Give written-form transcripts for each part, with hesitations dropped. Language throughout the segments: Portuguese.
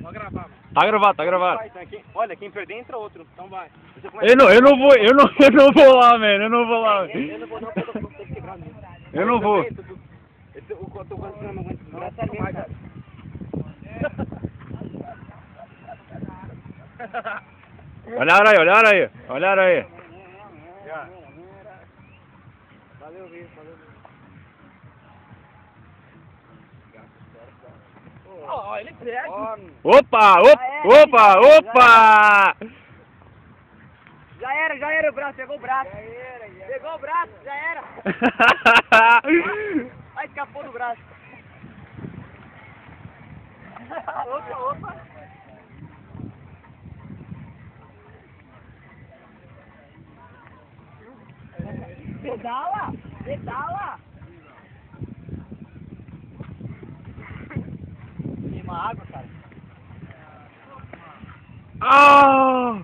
Pode gravar, mano. Tá gravado, tá gravado. Vai, então, olha, quem perder entra outro. Então vai. Eu não vou lá, mano. Eu não vou lá. Eu não vou não, porque eu tô quebrado mesmo. Eu não vou. Eu tô quase não aguento. Não, não vai, cara. Olha aí. Valeu, Vitor, valeu. Ó, ele perde. Opa! Já era o braço, pegou o braço. Pegou o braço, já era. Ai, escapou do braço. Opa. Pedala. Queima água, cara. Ah!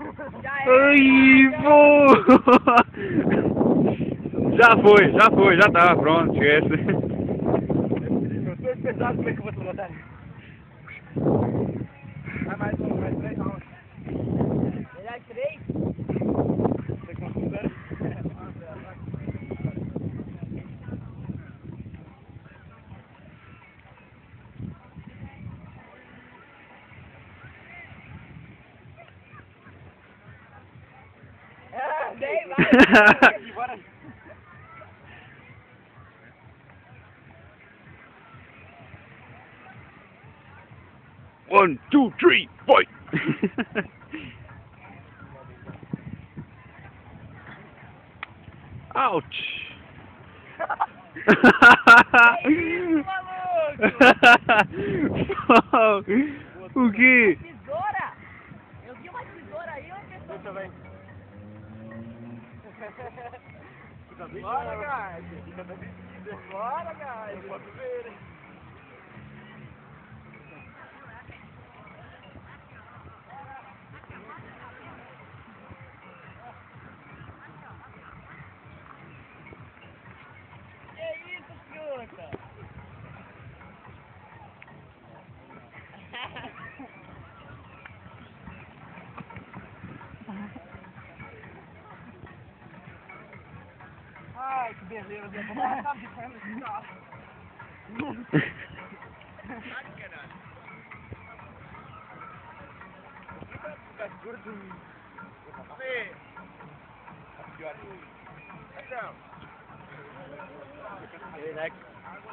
Ai, pô! Já tá, pronto, esquece. Eu tô pesado, como é que eu vou te botar? Vai mais 3 rounds. Melhor 3? Você considera? Vai. 1, 2, 3, fight! Ouch! O que? Tesoura! Eu vi uma tesoura aí, uma pessoa... Deixa eu ver. Bora, guys! Bora, guys! Eu posso ver, hein? Que isso, fruta? Ai, que beleza! Vou matar de perna de carro.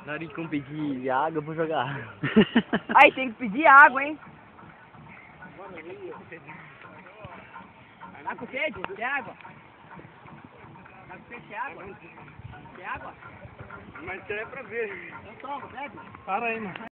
Nariz com pedir água, eu vou jogar água. Aí, tem que pedir água, hein? Tá com sede? Quer água? Tá com sede? Quer água? Quer água? Mas é pra ver. Então toma, bebe. Para aí, mano.